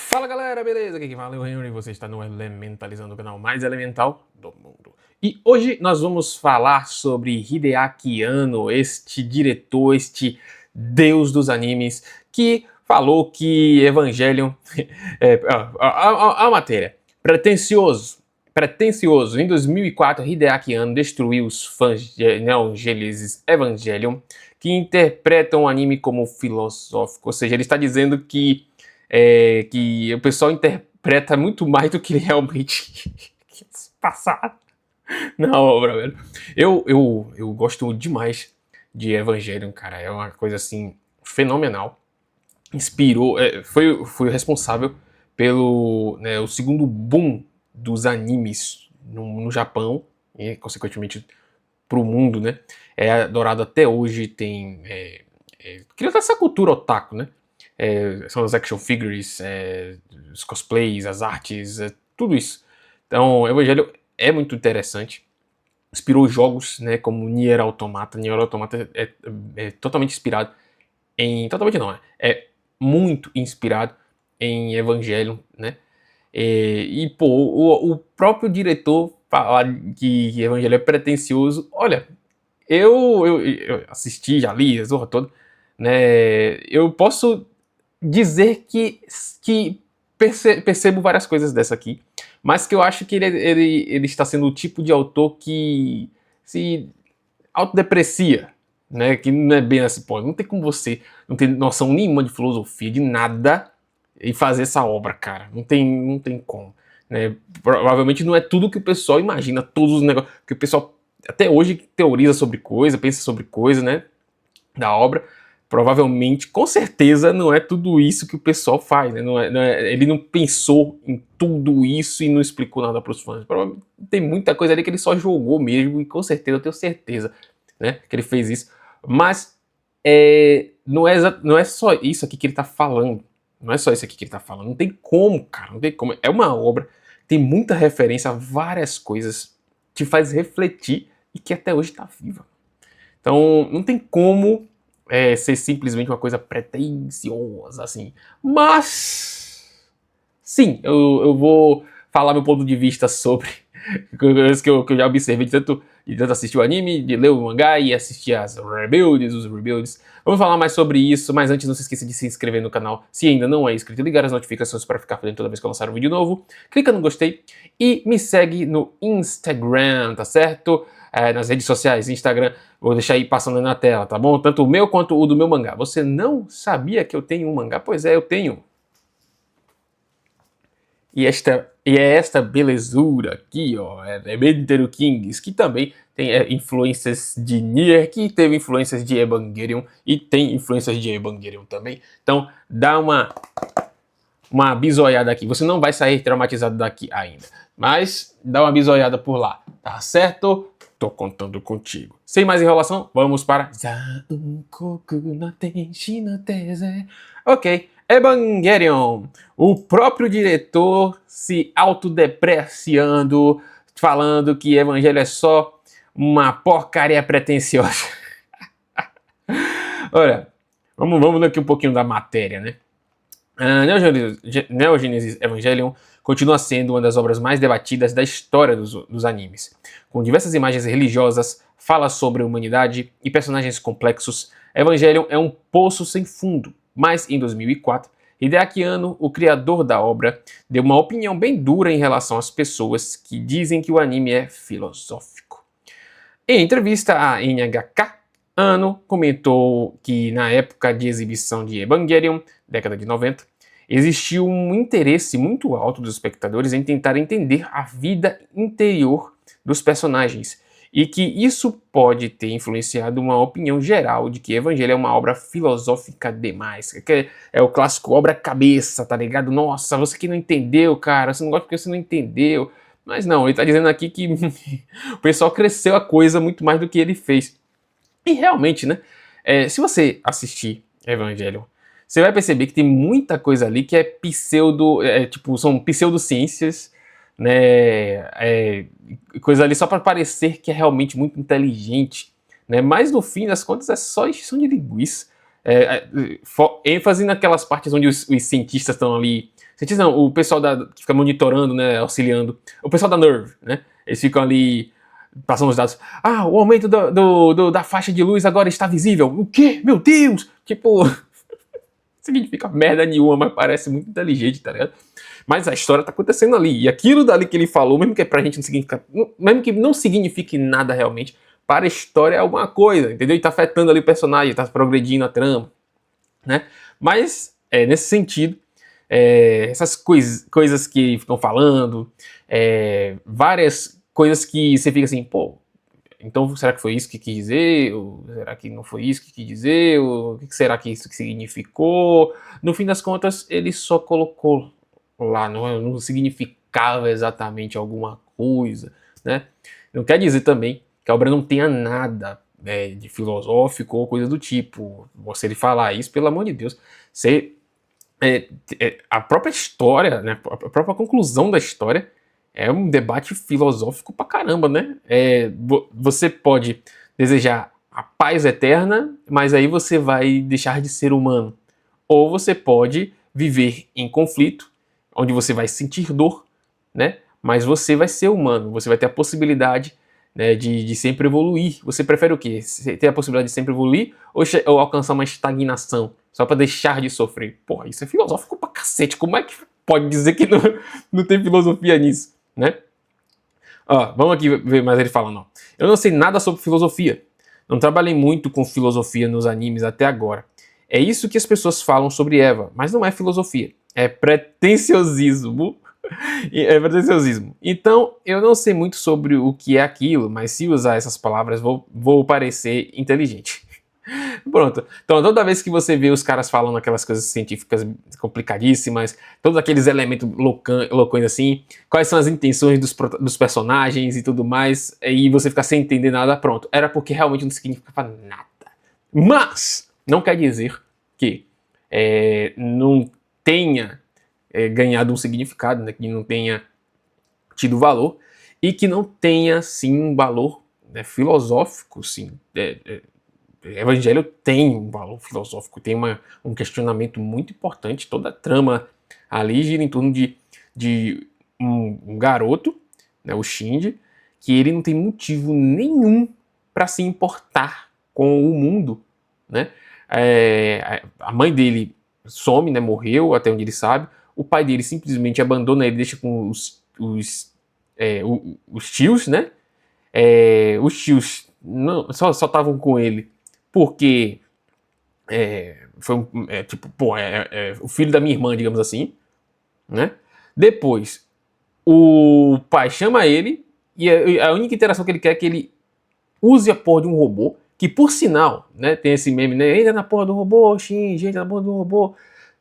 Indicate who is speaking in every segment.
Speaker 1: Fala galera, beleza? Aqui quem fala é o Henry e você está no Elementalizando, o canal mais elemental do mundo. E hoje nós vamos falar sobre Hideaki Anno, este diretor, este deus dos animes, que falou que Evangelion... a matéria. Pretencioso. Em 2004, Hideaki Anno destruiu os fãs de Neon Genesis Evangelion, que interpretam o anime como filosófico. Ou seja, ele está dizendo que o pessoal interpreta muito mais do que ele realmente quis passar na obra, velho. Eu gosto demais de Evangelion, cara. É uma coisa assim fenomenal. Inspirou, foi o responsável pelo o segundo boom dos animes no Japão e consequentemente pro mundo, né? É adorado até hoje, cria essa cultura otaku, né? São as action figures, os cosplays, as artes, tudo isso. Então, o Evangelho é muito interessante. Inspirou jogos, né, como Nier Automata. Nier Automata é totalmente inspirado em... Totalmente não, é muito inspirado em Evangelho, né? Pô, o próprio diretor falar que Evangelho é pretencioso. Olha, eu assisti, já li a zorra toda, né? Eu posso dizer que percebo várias coisas dessa aqui, mas que eu acho que ele está sendo o tipo de autor que se autodeprecia, né? Que não é bem assim, pô, não tem como você não ter noção nenhuma de filosofia, de nada, e fazer essa obra, cara. Não tem como. Né? Provavelmente não é tudo que o pessoal imagina, todos os negócios que o pessoal até hoje teoriza sobre coisa, pensa sobre coisa, né? Da obra. Provavelmente, com certeza, não é tudo isso que o pessoal faz, né? Ele não pensou em tudo isso e não explicou nada para os fãs. Tem muita coisa ali que ele só jogou mesmo, e com certeza, eu tenho certeza, né, que ele fez isso. Mas não é só isso aqui que ele tá falando. Não é só isso aqui que ele tá falando. Não tem como, cara. Não tem como. É uma obra, tem muita referência a várias coisas, te faz refletir e que até hoje tá viva. Então, não tem como ser simplesmente uma coisa pretensiosa, assim. Mas, sim, eu vou falar meu ponto de vista sobre coisas que eu já observei de tanto assistir o anime, de ler o mangá e assistir os rebuilds. Vamos falar mais sobre isso, mas antes não se esqueça de se inscrever no canal se ainda não é inscrito, ligar as notificações para ficar por dentro toda vez que eu lançar um vídeo novo, clica no gostei e me segue no Instagram, tá certo? Nas redes sociais, Instagram, vou deixar aí passando na tela, tá bom? Tanto o meu quanto o do meu mangá. Você não sabia que eu tenho um mangá? Pois é, eu tenho. E é esta belezura aqui, ó, é Menteru Kings, que também tem influências de Nier, que teve influências de Evangelion, e tem influências de Evangelion também. Então, dá uma bisoiada aqui. Você não vai sair traumatizado daqui ainda, mas dá uma bisoiada por lá, tá certo? Tô contando contigo. Sem mais enrolação, vamos para... Ok, Evangelion. O próprio diretor se autodepreciando, falando que Evangelho é só uma porcaria pretensiosa. Olha, vamos ler aqui um pouquinho da matéria, né? Neo Genesis Evangelion continua sendo uma das obras mais debatidas da história dos animes. Com diversas imagens religiosas, fala sobre a humanidade e personagens complexos, Evangelion é um poço sem fundo. Mas em 2004, Hideaki Anno, o criador da obra, deu uma opinião bem dura em relação às pessoas que dizem que o anime é filosófico. Em entrevista à NHK, Anno comentou que na época de exibição de Evangelion, década de 90, existiu um interesse muito alto dos espectadores em tentar entender a vida interior dos personagens e que isso pode ter influenciado uma opinião geral de que Evangelho é uma obra filosófica demais, que é o clássico obra cabeça, tá ligado? Nossa, você que não entendeu, cara, você não gosta porque você não entendeu. Mas não, ele tá dizendo aqui que o pessoal cresceu a coisa muito mais do que ele fez. E realmente, né? Se você assistir Evangelion, você vai perceber que tem muita coisa ali que é pseudo, tipo, são pseudociências, né? Coisa ali só para parecer que é realmente muito inteligente, né? Mas no fim das contas é só encheção de linguiça. ênfase naquelas partes onde os cientistas estão ali. Cientistas não, o pessoal que fica monitorando, né, auxiliando. O pessoal da Nerve, né? Eles ficam ali passando os dados. Ah, o aumento da faixa de luz agora está visível. O quê? Meu Deus! Tipo, não significa merda nenhuma, mas parece muito inteligente, tá ligado? Mas a história tá acontecendo ali. E aquilo dali que ele falou, mesmo que pra gente não significa, mesmo que não signifique nada realmente, para a história é alguma coisa, entendeu? E tá afetando ali o personagem, tá progredindo a trama, né? Mas, nesse sentido, essas coisas que ficam falando, várias coisas que você fica assim, pô, então será que foi isso que quis dizer? Ou será que não foi isso que quis dizer? Ou o que será que isso que significou? No fim das contas, ele só colocou lá, não significava exatamente alguma coisa, né? Não quer dizer também que a obra não tenha nada, né, de filosófico ou coisa do tipo. Você ele falar isso, pelo amor de Deus, você, a própria história, né, a própria conclusão da história é um debate filosófico pra caramba, né? Você pode desejar a paz eterna, mas aí você vai deixar de ser humano. Ou você pode viver em conflito, onde você vai sentir dor, né? Mas você vai ser humano, você vai ter a possibilidade, né, de sempre evoluir. Você prefere o quê? Ter a possibilidade de sempre evoluir ou alcançar uma estagnação só para deixar de sofrer? Porra, isso é filosófico pra cacete. Como é que pode dizer que não tem filosofia nisso, né? Ó, vamos aqui ver mais ele falando. Ó. Eu não sei nada sobre filosofia. Não trabalhei muito com filosofia nos animes até agora. É isso que as pessoas falam sobre Eva, mas não é filosofia. É pretensiosismo. É pretensiosismo. Então, eu não sei muito sobre o que é aquilo, mas se usar essas palavras, vou parecer inteligente. Pronto. Então, toda vez que você vê os caras falando aquelas coisas científicas complicadíssimas, todos aqueles elementos loucões assim, quais são as intenções dos personagens e tudo mais, e você fica sem entender nada, pronto. Era porque realmente não significava nada. Mas, não quer dizer que não tenha ganhado um significado, né, que não tenha tido valor, e que não tenha, sim, um valor, né, filosófico, sim. Evangelho tem um valor filosófico, tem um questionamento muito importante. Toda a trama ali gira em torno de um garoto, né, o Shinji, que ele não tem motivo nenhum para se importar com o mundo, né? A mãe dele some, né, morreu, até onde ele sabe. O pai dele simplesmente abandona ele, deixa com os tios, né? Os tios só estavam com ele porque foi tipo, pô, o filho da minha irmã, digamos assim, né? Depois, o pai chama ele e a única interação que ele quer é que ele use a porra de um robô, que por sinal, né, tem esse meme, né? Entra na porra do robô, Shinji, entra na porra do robô.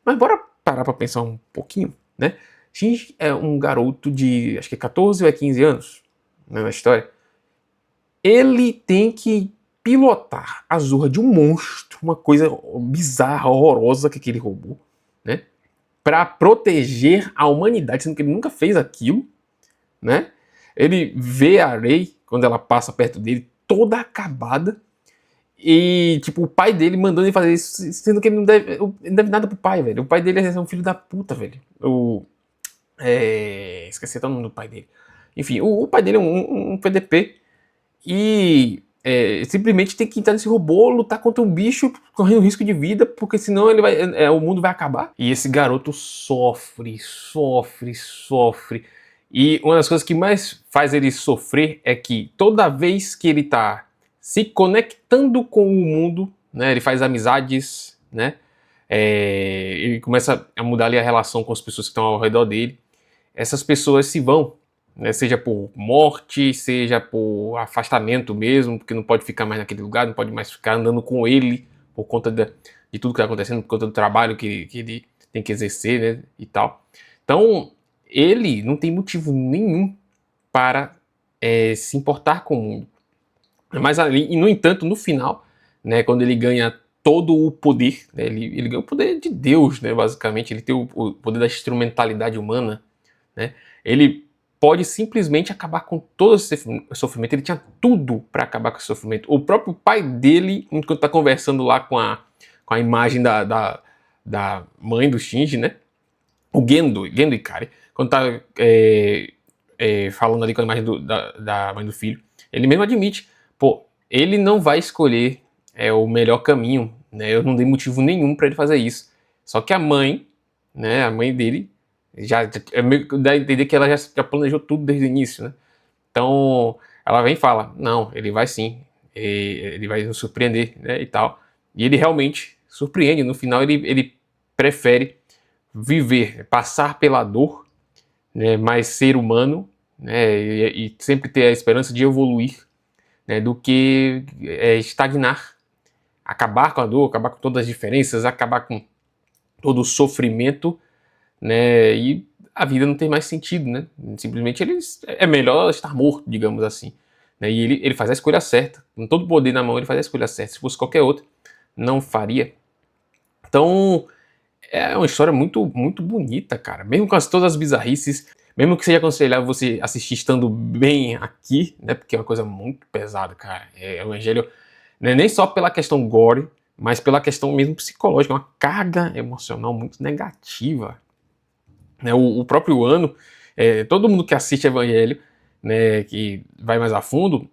Speaker 1: Mas bora parar pra pensar um pouquinho, né? Shinji é um garoto de, acho que 14 ou 15 anos, né, na história. Ele tem que pilotar a zorra de um monstro, uma coisa bizarra, horrorosa que aquele robô, né? Para proteger a humanidade, sendo que ele nunca fez aquilo, né? Ele vê a Rei, quando ela passa perto dele, toda acabada, e, tipo, o pai dele mandando ele fazer isso, sendo que ele não deve nada pro pai, velho. O pai dele é um filho da puta, velho. Esqueci até o nome do pai dele. Enfim, o pai dele é um PDP, e simplesmente tem que entrar nesse robô, lutar contra um bicho, correndo risco de vida, porque senão o mundo vai acabar. E esse garoto sofre. E uma das coisas que mais faz ele sofrer é que toda vez que ele tá se conectando com o mundo, né, ele faz amizades, né, ele começa a mudar ali a relação com as pessoas que estão ao redor dele. Essas pessoas se vão, né, seja por morte, seja por afastamento mesmo, porque não pode ficar mais naquele lugar, não pode mais ficar andando com ele por conta de tudo que está acontecendo, por conta do trabalho que ele tem que exercer, né, e tal. Então, ele não tem motivo nenhum para se importar com o mundo. Mas ali, e no entanto, no final, né, quando ele ganha todo o poder, né, ele ganha o poder de Deus, né, basicamente, ele tem o poder da instrumentalidade humana, né, ele pode simplesmente acabar com todo esse sofrimento. Ele tinha tudo para acabar com esse sofrimento. O próprio pai dele, enquanto está conversando lá com com a imagem da mãe do Shinji, né? O Gendo Ikari, quando tá falando ali com a imagem da mãe do filho, ele mesmo admite, pô, ele não vai escolher o melhor caminho, né? Eu não dei motivo nenhum para ele fazer isso. Só que a mãe, né? A mãe dele dá a entender que ela já planejou tudo desde o início, né? Então ela vem e fala, não, ele vai sim, ele vai nos surpreender, né? E tal. E ele realmente surpreende. No final ele prefere viver, passar pela dor, né? Mas ser humano, né? E sempre ter a esperança de evoluir, né? Do que estagnar. Acabar com a dor, acabar com todas as diferenças, acabar com todo o sofrimento, né? E a vida não tem mais sentido, né? Simplesmente é melhor estar morto, digamos assim. Né? E ele faz a escolha certa. Com todo o poder na mão, ele faz a escolha certa. Se fosse qualquer outro, não faria. Então, é uma história muito, muito bonita, cara. Mesmo com todas as bizarrices, mesmo que seja aconselhável você assistir estando bem aqui, né? Porque é uma coisa muito pesada, cara. O Evangelho, né, nem só pela questão gore, mas pela questão mesmo psicológica, uma carga emocional muito negativa. Né, o próprio Ano, todo mundo que assiste Evangelho, né, que vai mais a fundo,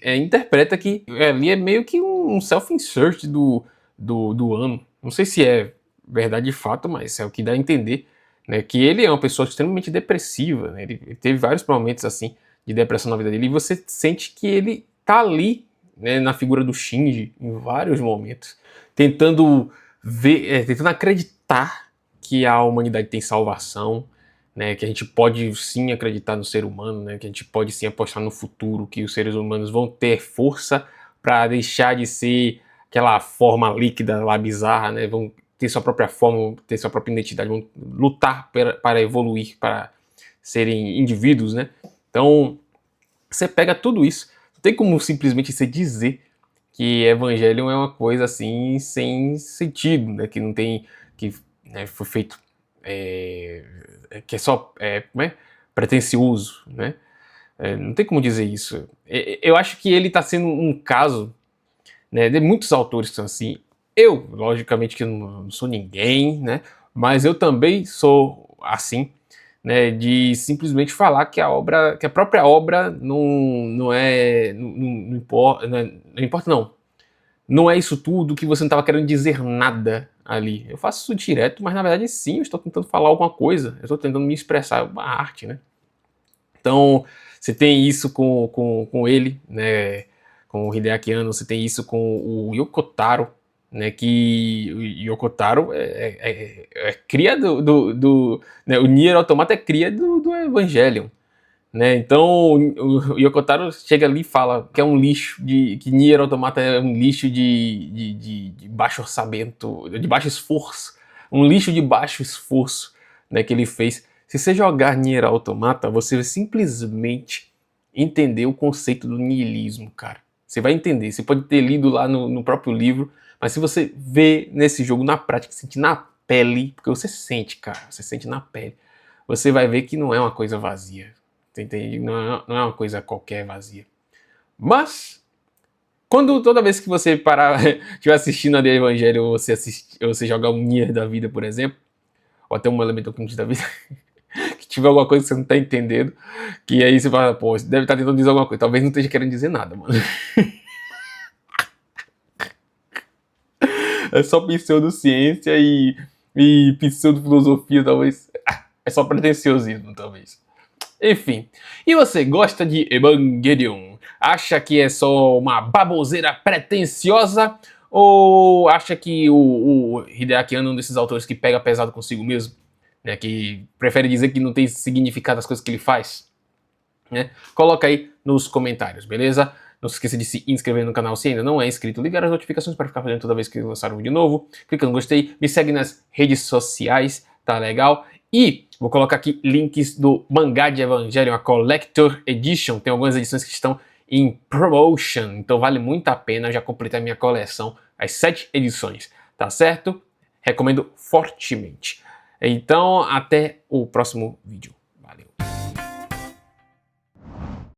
Speaker 1: interpreta que ali é meio que um self-insert do Ano. Não sei se é verdade de fato, mas é o que dá a entender, né, que ele é uma pessoa extremamente depressiva, né, ele teve vários momentos assim de depressão na vida dele, e você sente que ele tá ali, né, na figura do Shinji, em vários momentos, tentando ver, tentando acreditar que a humanidade tem salvação, né, que a gente pode sim acreditar no ser humano, né, que a gente pode sim apostar no futuro, que os seres humanos vão ter força para deixar de ser aquela forma líquida lá bizarra, né, vão ter sua própria forma, ter sua própria identidade, vão lutar para evoluir, para serem indivíduos, né. Então, você pega tudo isso, não tem como simplesmente você dizer que Evangelion é uma coisa assim sem sentido, né, que não tem, que né, foi feito, que é só pretencioso, né? Não tem como dizer isso. Eu acho que ele está sendo um caso, né, de muitos autores que são assim. Eu, logicamente, que não sou ninguém, né? Mas eu também sou assim, né? De simplesmente falar que que a própria obra não importa, não importa não. Não é isso tudo, que você não estava querendo dizer nada ali. Eu faço isso direto, mas na verdade sim, eu estou tentando falar alguma coisa. Eu estou tentando me expressar, é uma arte, né? Então, você tem isso com ele, né? Com o Hideaki Anno, você tem isso com o Yoko Taro, né? Que o Yoko Taro é cria né? O Nier Automata é cria do Evangelion. Né? Então o Yoko Taro chega ali e fala que é um lixo, que Nier Automata é um lixo de baixo orçamento, de baixo esforço, um lixo de baixo esforço, né, que ele fez. Se você jogar Nier Automata, você vai simplesmente entender o conceito do niilismo, cara. Você vai entender, você pode ter lido lá no próprio livro, mas se você vê nesse jogo na prática, sentir na pele, porque você sente, cara, você sente na pele, você vai ver que não é uma coisa vazia. Entende? Não é uma coisa qualquer vazia. Mas, toda vez que você parar, estiver assistindo a The Evangelho, ou você jogar um Nier da vida, por exemplo, ou até um Elemental Crypt da vida, que tiver alguma coisa que você não está entendendo, que aí você fala, pô, você deve estar tentando dizer alguma coisa. Talvez não esteja querendo dizer nada, mano. É só pseudociência e pseudofilosofia, talvez. É só pretenciosismo, talvez. Enfim, e você gosta de Evangelion? Acha que é só uma baboseira pretensiosa? Ou acha que o Hideaki Anno é um desses autores que pega pesado consigo mesmo? Né, que prefere dizer que não tem significado as coisas que ele faz? Né? Coloca aí nos comentários, beleza? Não se esqueça de se inscrever no canal se ainda não é inscrito, ligar as notificações para ficar por dentro toda vez que lançar um vídeo novo, clica no gostei, me segue nas redes sociais, tá legal? E vou colocar aqui links do mangá de Evangelion, a Collector Edition, tem algumas edições que estão em promotion, então vale muito a pena, eu já completei a minha coleção, as 7 edições, tá certo? Recomendo fortemente. Então, até o próximo vídeo. Valeu!